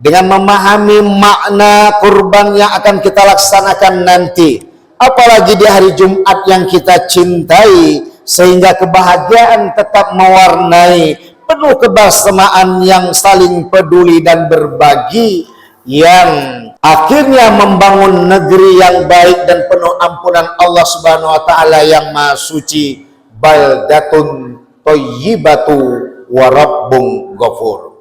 dengan memahami makna kurban yang akan kita laksanakan nanti, apalagi di hari Jumat yang kita cintai, sehingga kebahagiaan tetap mewarnai, penuh kebersamaan yang saling peduli dan berbagi, yang akhirnya membangun negeri yang baik dan penuh ampunan Allah Subhanahu wa taala yang Maha Suci, baldatun thayyibatu wa rabbun ghafur.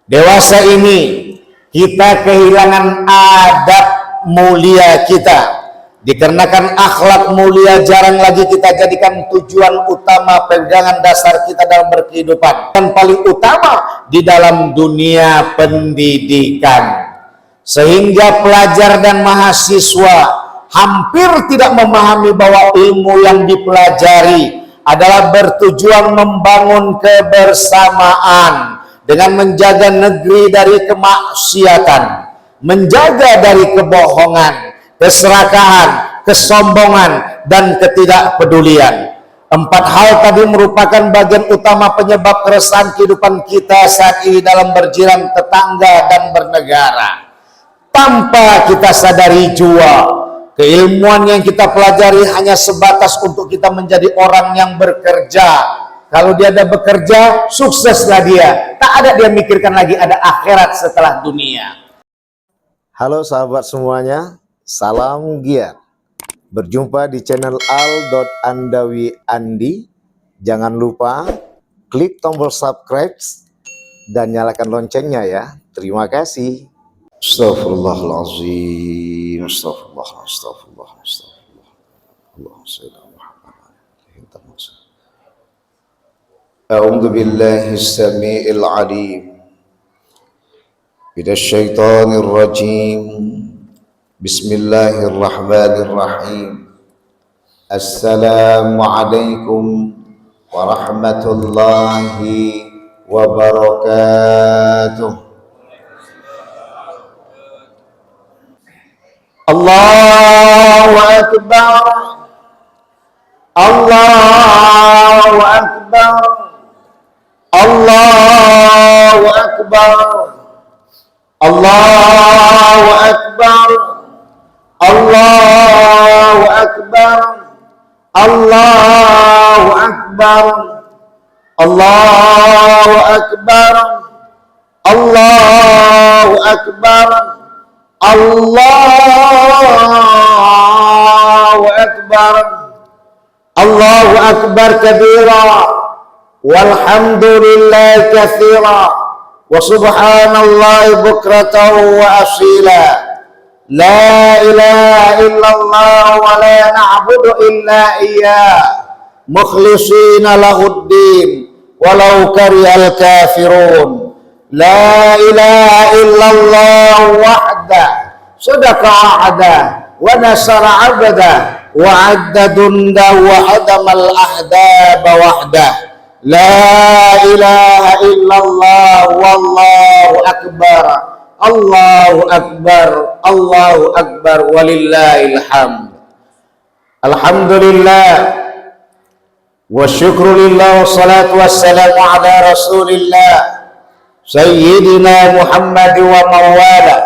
Dewasa ini kita kehilangan adab mulia kita, dikarenakan akhlak mulia jarang lagi kita jadikan tujuan utama pegangan dasar kita dalam berkehidupan, dan paling utama di dalam dunia pendidikan, sehingga pelajar dan mahasiswa hampir tidak memahami bahwa ilmu yang dipelajari adalah bertujuan membangun kebersamaan dengan menjaga negeri dari kemaksiatan, menjaga dari kebohongan, keserakahan, kesombongan, dan ketidakpedulian. 4 hal tadi merupakan bagian utama penyebab keresahan kehidupan kita saat ini dalam berjiran tetangga dan bernegara. Tanpa kita sadari jua, keilmuan yang kita pelajari hanya sebatas untuk kita menjadi orang yang bekerja. Kalau dia ada bekerja, sukseslah dia. Tak ada dia mikirkan lagi ada akhirat setelah dunia. Halo sahabat semuanya, salam giat. Berjumpa di channel al.andawi.andi. Jangan lupa klik tombol subscribe dan nyalakan loncengnya ya. Terima kasih. Astaghfirullahaladzim. Astagfirullah. A'udzu billahi as-sami'il 'alim minasy syaithanir rajim. Bismillahirrahmanirrahim. Assalamualaikum warahmatullahi wabarakatuh. Allahu akbar. Allahu akbar. Allahu akbar. Allahu akbar. Allahu akbar. Allahu akbar. Allahu akbar. Allahu akbar. Allahu akbar. Allahu akbar kabira. Walhamdulillah katsira wa subhanallahi bukratan wa asila. La ilaha illallah wa la na'budu illa iyyah mukhlishina lahuddin walau karihal kafirun. La ilaha illallah wahda sadaqa wa'ada wa nasara 'abda wa 'adda dunda wa hadamal ahdaba wahda. La ilaha illallah wallahu akbar. Allahu akbar. Allahu akbar walillahil hamd. Alhamdulillah wa syukrulillah wassalatu wassalamu ala rasulillah sayyidina Muhammad wa mawala.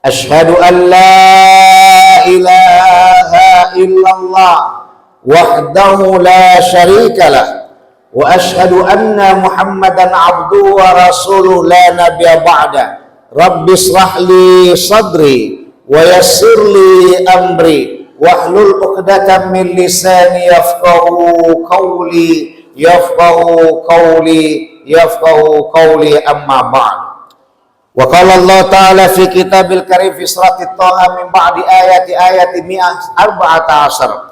Ashhadu an la ilaha illallah wahdahu la syarika lah. Wa ashhadu anna Muhammadan abduhu wa rasuluh la nabiyya ba'da. Rabbi shrah li sadri wa yassir li amri wahlul 'uqdatam min lisani yafqahu qawli amma ba'd. Wa qala Allah ta'ala fi kitabil karim fi surati Thaha min ba'di ayati 114.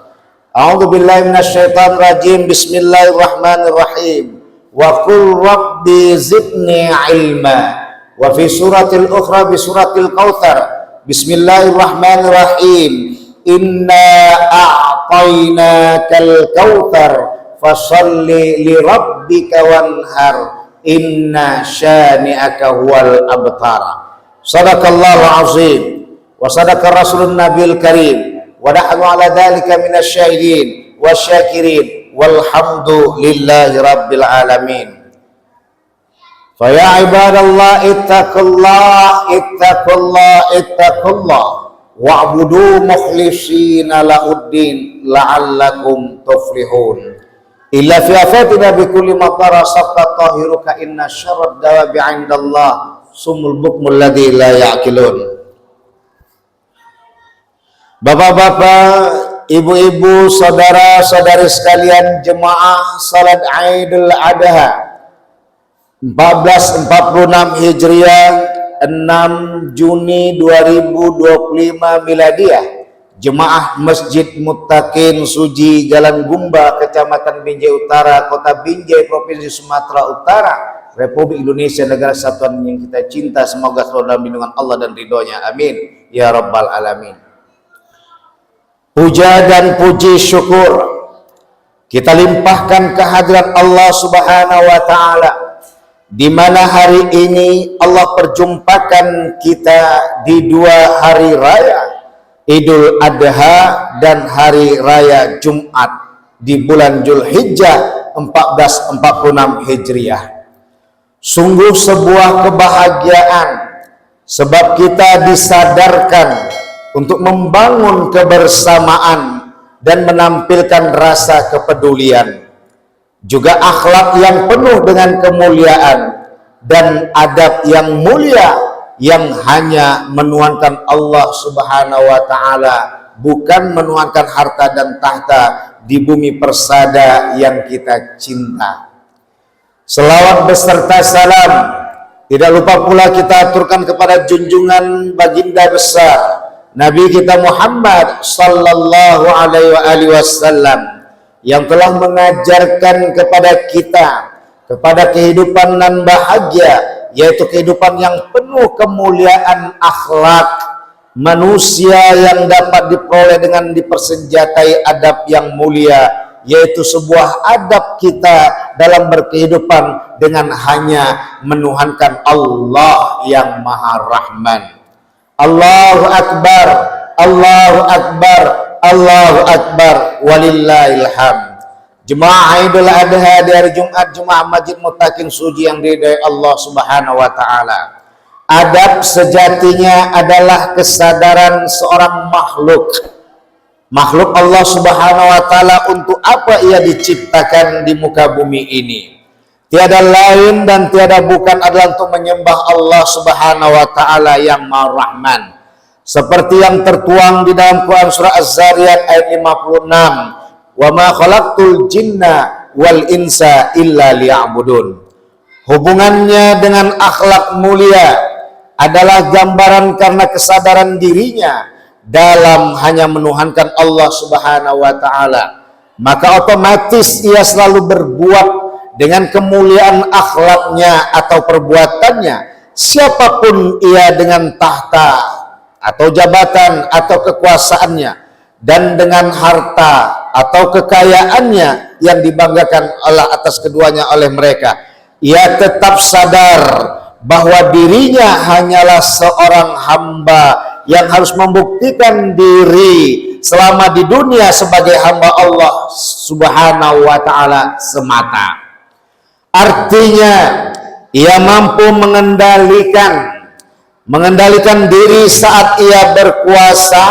A'udzu billahi minasyaitonir rajim. Bismillahirrahmanirrahim. Wa qul rabbi zidni ilma. Wa fi suratil ukhra bi suratil Kautsar. Bismillahirrahmanirrahim. Inna a'tainakal kautsar fashalli li rabbika wanhar. Inna syani'aka huwal abtar. Sadaqallahul azim wa sadaqa rasulun nabiyil karim. Wa nahnu ala dzalika minasyahidin wasyakirin walhamdulillahi rabbil alamin. Fa ya ibadallah ittaqullah wa'budu mukhlishina lahuddin la'allakum tuflihun. Illa fi afatina bi kulli matara sabta tahiru ka inna syarrad dawabi 'indallah sumul bukmul ladzi la ya'qilun. Bapak-bapak, ibu-ibu, saudara-saudari sekalian, jemaah salat Idul Adha 1446 Hijriah, 6 Juni 2025 Miladiah, Jemaah Masjid Muttaqin Suji, Jalan Gumba, Kecamatan Binjai Utara, Kota Binjai, Provinsi Sumatera Utara, Republik Indonesia, negara kesatuan yang kita cinta. Semoga selalu dalam lindungan Allah dan ridhonya. Amin ya rabbal alamin. Puja dan puji syukur kita limpahkan kehadirat Allah Subhanahu wa taala, di mana hari ini Allah perjumpakan kita di dua hari raya, Idul Adha dan hari raya Jumat di bulan Zulhijjah 1446 Hijriah. Sungguh sebuah kebahagiaan, sebab kita disadarkan untuk membangun kebersamaan dan menampilkan rasa kepedulian, juga akhlak yang penuh dengan kemuliaan dan adab yang mulia yang hanya menuankan Allah Subhanahu wa taala, bukan menuankan harta dan tahta di bumi persada yang kita cinta. Selawat beserta salam tidak lupa pula kita aturkan kepada junjungan baginda besar Nabi kita Muhammad sallallahu alaihi wasallam, yang telah mengajarkan kepada kita kepada kehidupan nan bahagia, yaitu kehidupan yang penuh kemuliaan akhlak manusia yang dapat diperoleh dengan dipersenjatai adab yang mulia, yaitu sebuah adab kita dalam berkehidupan dengan hanya menuhankan Allah yang Maha Rahman. Allahu Akbar, Allahu Akbar, Allahu Akbar, walillahil hamd. Jemaah Idul Adha di hari Jumat, Jemaah Masjid Muttaqin Suji yang diridhai Allah Subhanahu wa taala. Adab sejatinya adalah kesadaran seorang makhluk Allah Subhanahu wa taala untuk apa ia diciptakan di muka bumi ini. Tiada lain dan tiada bukan adalah untuk menyembah Allah Subhanahu wa taala yang Maha Rahman. Seperti yang tertuang di dalam Quran surah Az-Zariyat ayat 56, "Wa ma khalaqtul jinna wal insa illa liya'budun." Hubungannya dengan akhlak mulia adalah gambaran karena kesadaran dirinya dalam hanya menuhankan Allah Subhanahu wa taala. Maka otomatis ia selalu berbuat dengan kemuliaan akhlaknya atau perbuatannya, siapapun ia dengan tahta atau jabatan atau kekuasaannya, dan dengan harta atau kekayaannya yang dibanggakan Allah atas keduanya oleh mereka, ia tetap sadar bahwa dirinya hanyalah seorang hamba yang harus membuktikan diri selama di dunia sebagai hamba Allah Subhanahu wa taala semata. Artinya ia mampu mengendalikan diri saat ia berkuasa,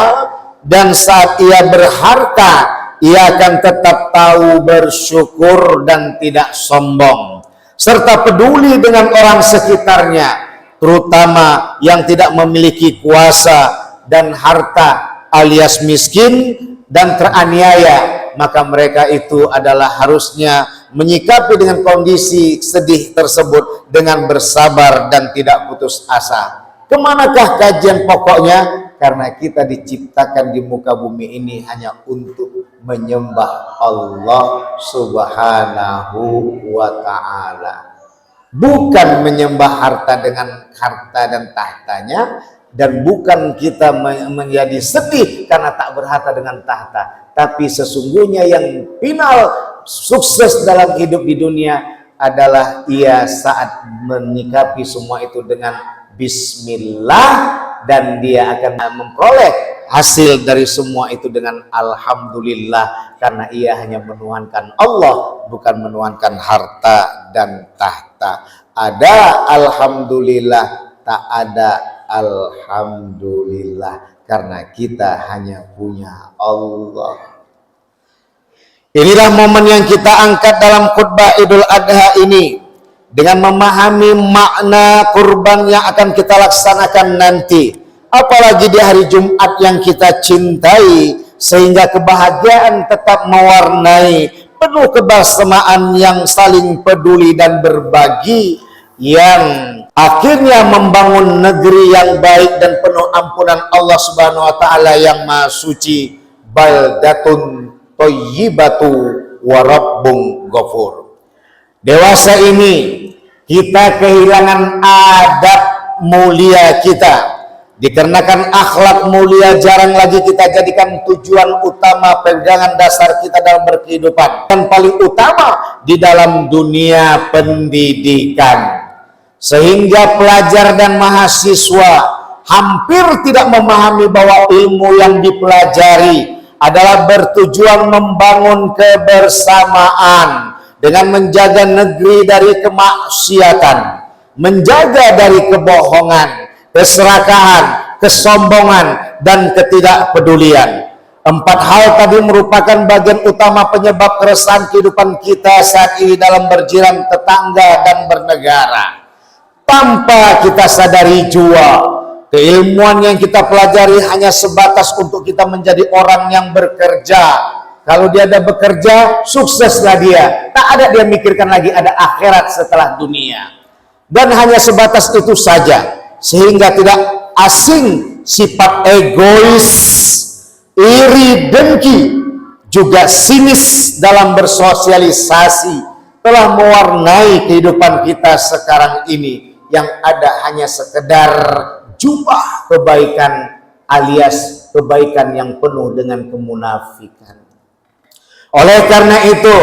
dan saat ia berharta ia akan tetap tahu bersyukur dan tidak sombong, serta peduli dengan orang sekitarnya, terutama yang tidak memiliki kuasa dan harta alias miskin dan teraniaya. Maka mereka itu adalah harusnya menyikapi dengan kondisi sedih tersebut dengan bersabar dan tidak putus asa. Kemanakah kajian pokoknya? Karena kita diciptakan di muka bumi ini hanya untuk menyembah Allah Subhanahu wa ta'ala, bukan menyembah harta dengan harta dan tahtanya, dan bukan kita menjadi sedih karena tak berharta dengan tahta. Tapi sesungguhnya yang final sukses dalam hidup di dunia adalah ia saat menyikapi semua itu dengan bismillah, dan dia akan memperoleh hasil dari semua itu dengan alhamdulillah, karena ia hanya menuhankan Allah, bukan menuhankan harta dan tahta. Ada alhamdulillah, tak ada alhamdulillah, karena kita hanya punya Allah. Inilah momen yang kita angkat dalam khutbah Idul Adha ini, dengan memahami makna kurban yang akan kita laksanakan nanti, apalagi di hari Jumat yang kita cintai, sehingga kebahagiaan tetap mewarnai, penuh kebersamaan yang saling peduli dan berbagi, yang akhirnya membangun negeri yang baik dan penuh ampunan Allah Subhanahu wa taala yang Maha Suci, baldatun thayyibatu wa rabbun ghafur. Dewasa ini kita kehilangan adab mulia kita, dikarenakan akhlak mulia jarang lagi kita jadikan tujuan utama pegangan dasar kita dalam berkehidupan, dan paling utama di dalam dunia pendidikan, sehingga pelajar dan mahasiswa hampir tidak memahami bahwa ilmu yang dipelajari adalah bertujuan membangun kebersamaan dengan menjaga negeri dari kemaksiatan, menjaga dari kebohongan, keserakahan, kesombongan, dan ketidakpedulian. 4 hal tadi merupakan bagian utama penyebab keresahan kehidupan kita saat ini dalam berjiran tetangga dan bernegara. Tanpa kita sadari jua, keilmuan yang kita pelajari hanya sebatas untuk kita menjadi orang yang bekerja. Kalau dia ada bekerja, sukseslah dia. Tak ada dia mikirkan lagi ada akhirat setelah dunia. Dan hanya sebatas itu saja. Sehingga tidak asing sifat egois, iri, dengki, juga sinis dalam bersosialisasi telah mewarnai kehidupan kita sekarang ini. Yang ada hanya sekedar jubah kebaikan alias kebaikan yang penuh dengan kemunafikan. Oleh karena itu,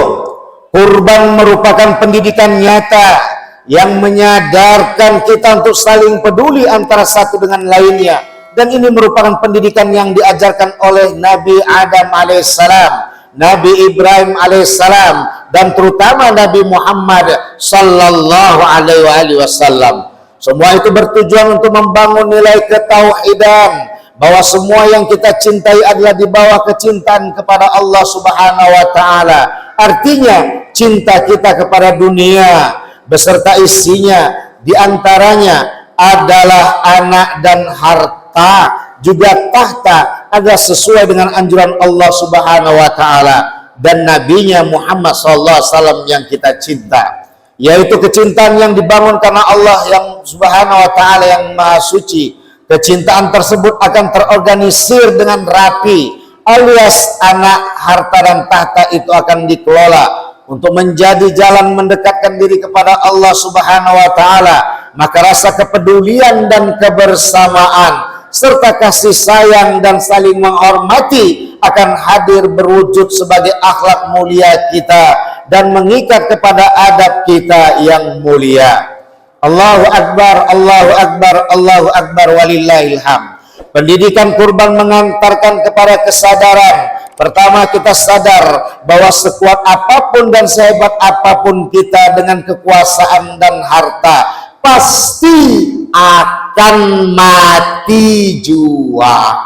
kurban merupakan pendidikan nyata yang menyadarkan kita untuk saling peduli antara satu dengan lainnya. Dan ini merupakan pendidikan yang diajarkan oleh Nabi Adam alaihissalam, Nabi Ibrahim alaihissalam, dan terutama Nabi Muhammad sallallahu alaihi wasallam. Semua itu bertujuan untuk membangun nilai ketauhidan, bahwa semua yang kita cintai adalah di bawah kecintaan kepada Allah Subhanahu wa taala. Artinya cinta kita kepada dunia beserta isinya, diantaranya adalah anak dan harta, juga tahta, adalah sesuai dengan anjuran Allah Subhanahu wa taala dan nabinya Muhammad SAW yang kita cinta, yaitu kecintaan yang dibangun karena Allah yang Subhanahu wa taala yang Maha Suci. Kecintaan tersebut akan terorganisir dengan rapi, alias anak, harta, dan tahta itu akan dikelola untuk menjadi jalan mendekatkan diri kepada Allah Subhanahu wa taala. Maka rasa kepedulian dan kebersamaan serta kasih sayang dan saling menghormati akan hadir berwujud sebagai akhlak mulia kita dan mengikat kepada adab kita yang mulia. Allahu Akbar, Allahu Akbar, Allahu Akbar, walillahil hamd. Pendidikan kurban mengantarkan kepada kesadaran. Pertama, kita sadar bahwa sekuat apapun dan sehebat apapun kita dengan kekuasaan dan harta, pasti akan mati jua.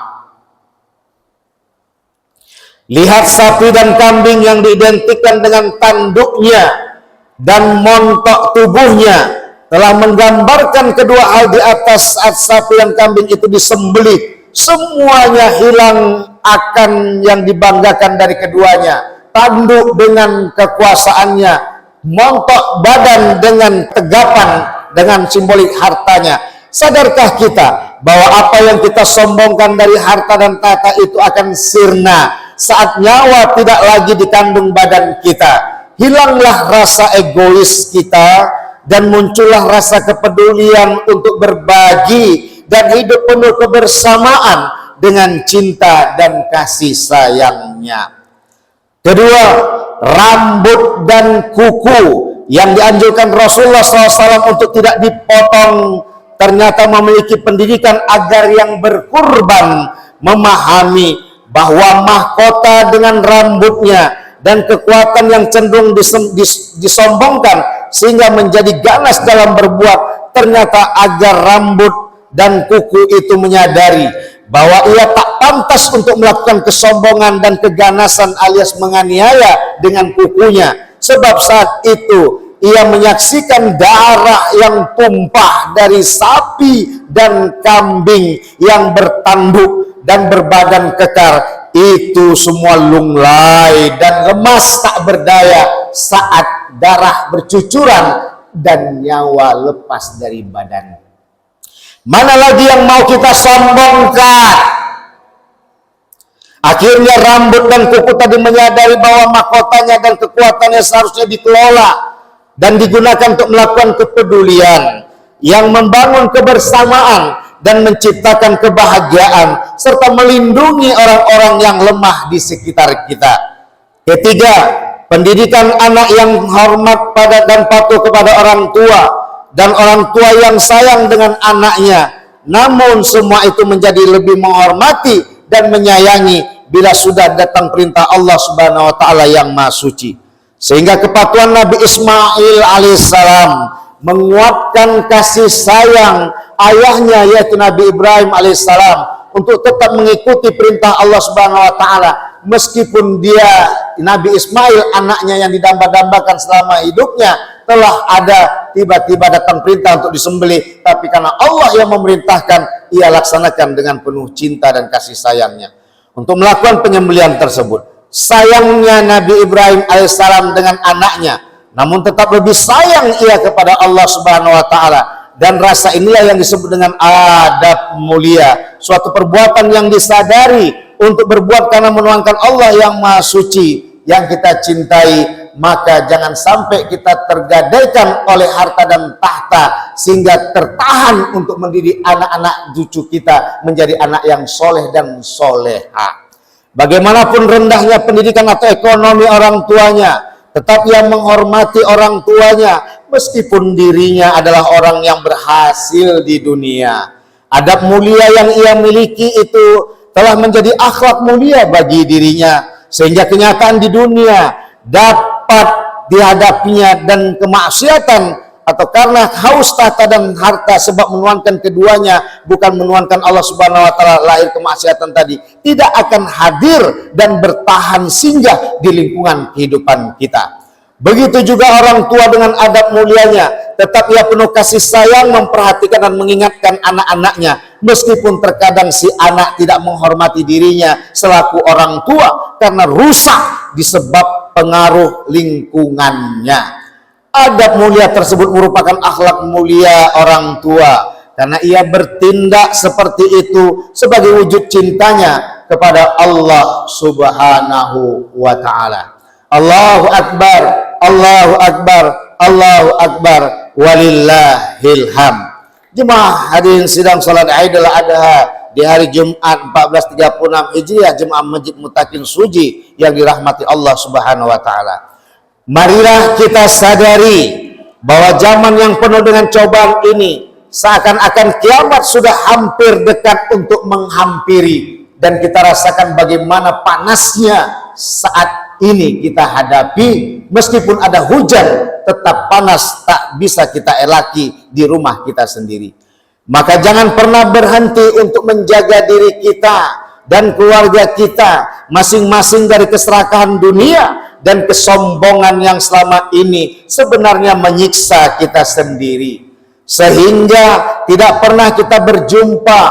Lihat sapi dan kambing yang diidentikan dengan tanduknya dan montok tubuhnya telah menggambarkan kedua hal di atas. Saat sapi dan kambing itu disembelih, semuanya hilang akan yang dibanggakan dari keduanya. Tanduk dengan kekuasaannya, montok badan dengan tegapan, dengan simbolik hartanya. Sadarkah kita bahwa apa yang kita sombongkan dari harta dan tahta itu akan sirna saat nyawa tidak lagi dikandung badan kita? Hilanglah rasa egois kita dan muncullah rasa kepedulian untuk berbagi dan hidup penuh kebersamaan dengan cinta dan kasih sayangnya. Kedua, rambut dan kuku yang dianjurkan Rasulullah SAW untuk tidak dipotong ternyata memiliki pendidikan agar yang berkurban memahami bahwa mahkota dengan rambutnya dan kekuatan yang cenderung disombongkan sehingga menjadi ganas dalam berbuat, ternyata agar rambut dan kuku itu menyadari bahwa ia tak pantas untuk melakukan kesombongan dan keganasan alias menganiaya dengan kukunya, sebab saat itu ia menyaksikan darah yang tumpah dari sapi dan kambing yang bertanduk dan berbadan kekar. Itu semua lunglai dan lemas tak berdaya saat darah bercucuran dan nyawa lepas dari badan. Mana lagi yang mau kita sombongkan? Akhirnya rambut dan kuku tadi menyadari bahwa mahkotanya dan kekuatannya seharusnya dikelola dan digunakan untuk melakukan kepedulian yang membangun kebersamaan dan menciptakan kebahagiaan serta melindungi orang-orang yang lemah di sekitar kita. Ketiga, pendidikan anak yang hormat pada dan patuh kepada orang tua dan orang tua yang sayang dengan anaknya. Namun semua itu menjadi lebih menghormati dan menyayangi bila sudah datang perintah Allah Subhanahu wa taala yang Maha Suci. Sehingga kepatuhan Nabi Ismail alaihissalam menguatkan kasih sayang ayahnya yaitu Nabi Ibrahim alaihissalam untuk tetap mengikuti perintah Allah Subhanahu wa taala meskipun dia Nabi Ismail anaknya yang didamba-dambakan selama hidupnya telah ada tiba-tiba datang perintah untuk disembelih, tapi karena Allah yang memerintahkan ia laksanakan dengan penuh cinta dan kasih sayangnya untuk melakukan penyembelihan tersebut. Sayangnya Nabi Ibrahim alaihissalam dengan anaknya, namun tetap lebih sayang ia kepada Allah Subhanahu wa taala, dan rasa inilah yang disebut dengan adab mulia, suatu perbuatan yang disadari untuk berbuat karena menuhankan Allah yang Maha Suci yang kita cintai. Maka jangan sampai kita tergadaikan oleh harta dan tahta sehingga tertahan untuk mendidik anak-anak cucu kita menjadi anak yang soleh dan soleha. Bagaimanapun rendahnya pendidikan atau ekonomi orang tuanya, tetap ia menghormati orang tuanya meskipun dirinya adalah orang yang berhasil di dunia. Adab mulia yang ia miliki itu telah menjadi akhlak mulia bagi dirinya, sehingga kenyataan di dunia dapat dihadapinya dan kemaksiatan atau karena haus tahta dan harta sebab menuhankan keduanya bukan menuhankan Allah Subhanahu wa taala, lahir kemaksiatan tadi tidak akan hadir dan bertahan singgah di lingkungan kehidupan kita. Begitu juga orang tua dengan adab mulianya, tetap ia penuh kasih sayang, memperhatikan dan mengingatkan anak-anaknya meskipun terkadang si anak tidak menghormati dirinya selaku orang tua karena rusak disebab pengaruh lingkungannya. Adab mulia tersebut merupakan akhlak mulia orang tua karena ia bertindak seperti itu sebagai wujud cintanya kepada Allah Subhanahu wa taala. Allahu akbar, Allahu akbar, Allahu akbar, walillahil hamd. Jemaah hadirin sidang salat Idul Adha di hari Jumat 1436 Hijriah, Jemaah Masjid Mutakin Suji yang dirahmati Allah Subhanahu wa taala. Marilah kita sadari bahwa zaman yang penuh dengan cobaan ini seakan-akan kiamat sudah hampir dekat untuk menghampiri, dan kita rasakan bagaimana panasnya saat ini kita hadapi. Meskipun ada hujan, tetap panas tak bisa kita elaki di rumah kita sendiri. Maka jangan pernah berhenti untuk menjaga diri kita dan keluarga kita masing-masing dari keserakahan dunia dan kesombongan yang selama ini sebenarnya menyiksa kita sendiri, sehingga tidak pernah kita berjumpa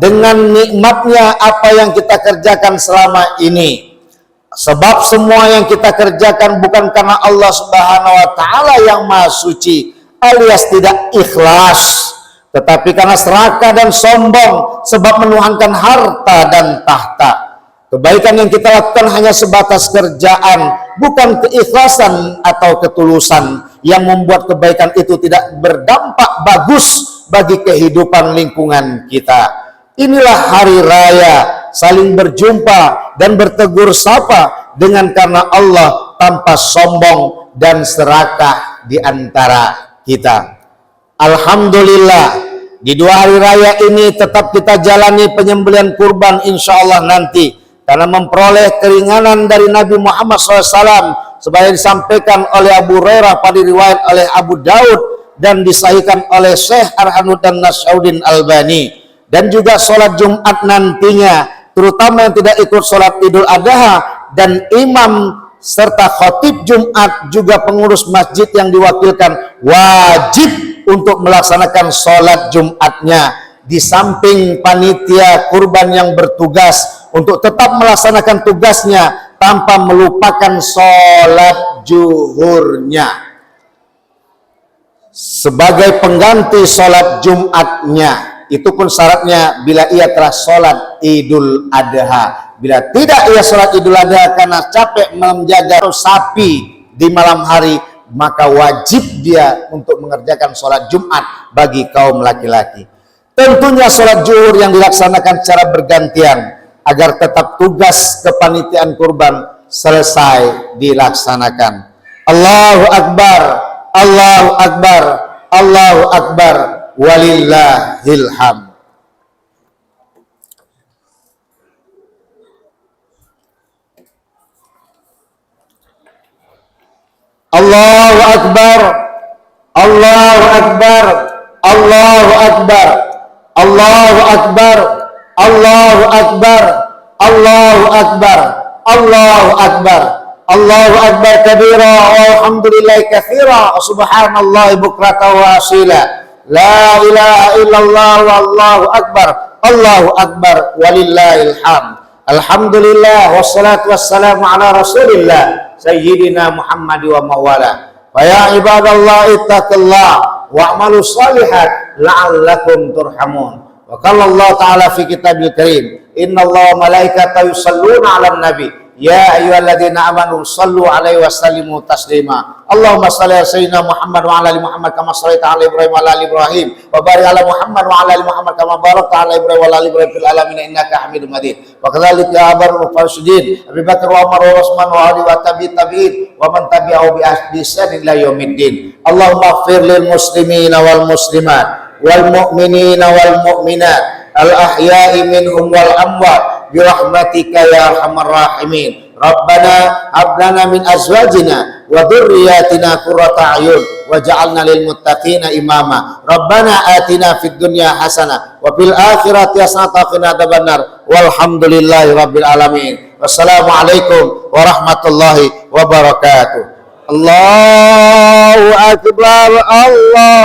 dengan nikmatnya apa yang kita kerjakan selama ini. Sebab semua yang kita kerjakan bukan karena Allah Subhanahu wa taala yang Maha Suci alias tidak ikhlas, tetapi karena serakah dan sombong sebab menuhankan harta dan tahta. Kebaikan yang kita lakukan hanya sebatas kerjaan, bukan keikhlasan atau ketulusan yang membuat kebaikan itu tidak berdampak bagus bagi kehidupan lingkungan kita. Inilah hari raya saling berjumpa dan bertegur sapa dengan karena Allah tanpa sombong dan serakah di antara kita. Alhamdulillah, di dua hari raya ini tetap kita jalani penyembelihan kurban insya Allah nanti, karena memperoleh keringanan dari Nabi Muhammad SAW sebagai disampaikan oleh Abu Hurairah pada riwayat oleh Abu Daud dan disahihkan oleh Syekh Arhanuddin Nasyauddin Albani. Dan juga sholat Jumat nantinya, terutama yang tidak ikut sholat Idul Adha, dan imam serta khotib Jumat juga pengurus masjid yang diwakilkan wajib untuk melaksanakan sholat Jumatnya, di samping panitia kurban yang bertugas untuk tetap melaksanakan tugasnya tanpa melupakan sholat zuhurnya sebagai pengganti sholat Jumatnya. Itu pun syaratnya bila ia telah sholat Idul Adha. Bila tidak ia sholat Idul Adha karena capek menjaga sapi di malam hari, maka wajib dia untuk mengerjakan sholat Jumat bagi kaum laki-laki. Tentunya sholat zuhur yang dilaksanakan secara bergantian agar tetap tugas kepanitiaan kurban selesai dilaksanakan. Allahu Akbar, Allahu Akbar, Allahu Akbar, walillahil hamd. Allahu Akbar, Allahu Akbar, Allahu Akbar, Allahu Akbar, Allahu Akbar, Allahu Akbar, Allahu Akbar, Allahu Akbar kabira, walhamdulillahi katsira, subhanallahi bukratan wa asila, la ilaha illallah wallahu akbar, Allahu Akbar, walillahil hamd. Alhamdulillah wassalatu wassalamu ala Rasulillah Sayyidina Muhammad wa mawala. Fa ya ibadallah ittaqillah wa'malu shalihat la'allakum turhamun. Wa qala Allah ta'ala fi kitabil karim, innallaha wa malaikatahu yusholluna 'alan nabi ya ayyuhalladzina amanu shallu 'alaihi wa sallimu taslima. Allahumma shalli ala sayyidina Muhammad wa ala ali Muhammad kama shallaita ala Ibrahim wa ala ali Ibrahim wa barik ala Muhammad wa ala ali Muhammad kama barakta ala Ibrahim wa ala ali Ibrahim fil alamin innaka Hamidum Majid. Wa kadzalika abarul farsyidin Abu Bakar wa Umar wa Utsman wa Ali wa tabi'in wa man tabi'ahu bi ihsan ila yaumiddin. Allahumma ighfir lil muslimina wal muslimat wal mu'minina wal mu'minat al ahya'i minhum wal amwat bi rahmatika ya arhamar rahimin. Rabbana hab lana min azwajina wa dhurriyyatina qurrata a'yun waj'alna lil muttaqina imama. Rabbana atina fid dunya hasanah wa fil akhirati hasanah wa qina adzabannar. Walhamdulillahi rabbil alamin. Wassalamu alaikum warahmatullahi wabarakatuh. Allahu akbar, Allah